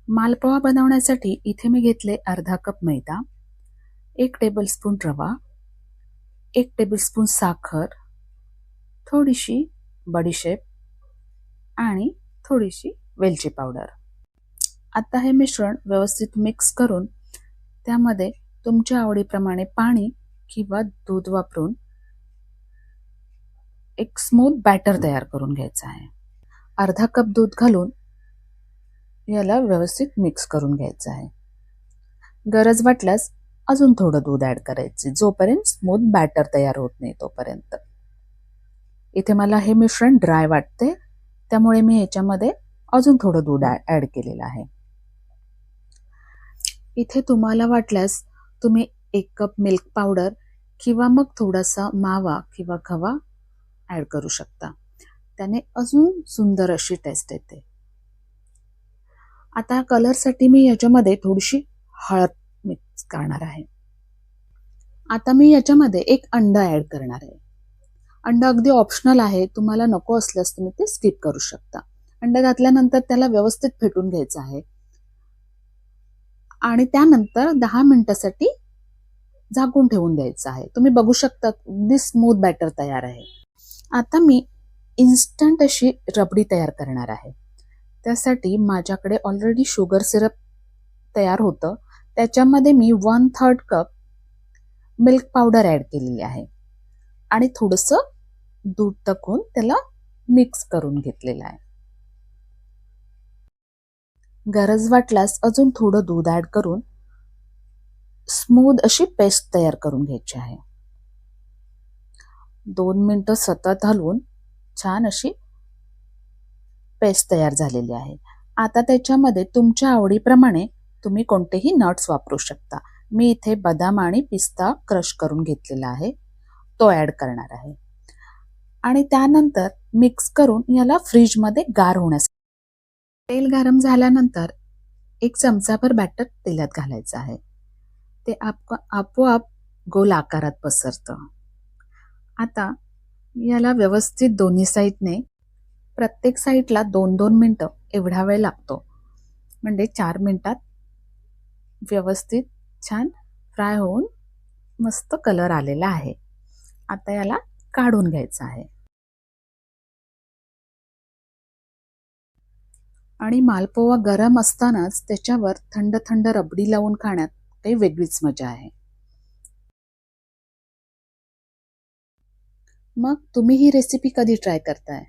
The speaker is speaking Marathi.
मालपोहा बनवण्यासाठी इथे मी घेतले अर्धा कप मैदा, 1 टेबलस्पून रवा, 1 टेबलस्पून साखर, थोडीशी बडीशेप आणि थोडीशी वेलची पावडर. आता हे मिश्रण व्यवस्थित मिक्स करून त्यामध्ये तुमच्या आवडीप्रमाणे पाणी किंवा दूध वापरून एक स्मूथ बॅटर तयार करून घ्यायचं आहे. अर्धा कप दूध घालून याला व्यवस्थित मिक्स करून घ्यायचं आहे. गरज वाटल्यास अजून थोडं दूध ॲड करायचे, जोपर्यंत स्मूथ बॅटर तयार होत नाही तोपर्यंत. इथे मला हे मिश्रण ड्राय वाटते, त्यामुळे मी याच्यामध्ये अजून थोडं दूध ॲड केलेलं आहे. इथे तुम्हाला वाटल्यास तुम्ही 1 कप मिल्क पावडर किंवा मग थोडासा मावा किंवा खवा ॲड करू शकता. त्याने अजून सुंदर अशी टेस्ट येते. आता कलरसाठी मी याच्यामध्ये थोडीशी हळद मिक्स करणार आहे. आता मी याच्यामध्ये 1 अंडा ॲड करणार आहे. अंडा अगदी ऑप्शनल आहे, तुम्हाला नको असल्यास तुम्ही ते स्किप करू शकता. अंडा घातल्यानंतर त्याला व्यवस्थित फेटून घ्यायचं आहे आणि त्यानंतर 10 मिनिटासाठी झाकून ठेवून द्यायचं आहे. तुम्ही बघू शकता अगदी स्मूथ बॅटर तयार आहे. आता मी इन्स्टंट अशी रबडी तयार करणार आहे. त्यासाठी माझ्याकडे ऑलरेडी शुगर सिरप तयार होतं. त्याच्यामध्ये मी 1/3 कप मिल्क पावडर ॲड केलेली आहे आणि थोडंसं दूध टाकून त्याला मिक्स करून घेतलेलं आहे. गरज वाटल्यास अजून थोडं दूध ॲड करून स्मूथ अशी पेस्ट तयार करून घ्यायची आहे. 2 मिनिटं सतत हलवून छान अशी पेस्ट तयार झालेली आहे. आता त्याच्यामध्ये तुमच्या आवडीप्रमाणे तुम्ही कोणतेही नट्स वापरू शकता. मी इथे बदाम आणि पिस्ता क्रश करून घेतलेला आहे, तो ॲड करणार आहे आणि त्यानंतर मिक्स करून याला फ्रीजमध्ये गार होण्यासाठी. तेल गरम झाल्यानंतर 1 चमचाभर बॅटर तेलात घालायचं आहे. ते आपोआप गोल आकारात पसरतं. आता याला व्यवस्थित दोन्ही साईडने प्रत्येक साईडला 2-2 मिनिटं एवढा वेळ लागतो. म्हणजे 4 मिनिटात व्यवस्थित छान फ्राय होऊन मस्त कलर आलेला आहे. आता याला काढून घ्यायचं आहे आणि मालपोहा गरम असतानाच त्याच्यावर थंड थंड रबडी लावून खाण्यात काही वेगळीच मजा आहे. मग तुम्ही ही रेसिपी कधी ट्राय करताय?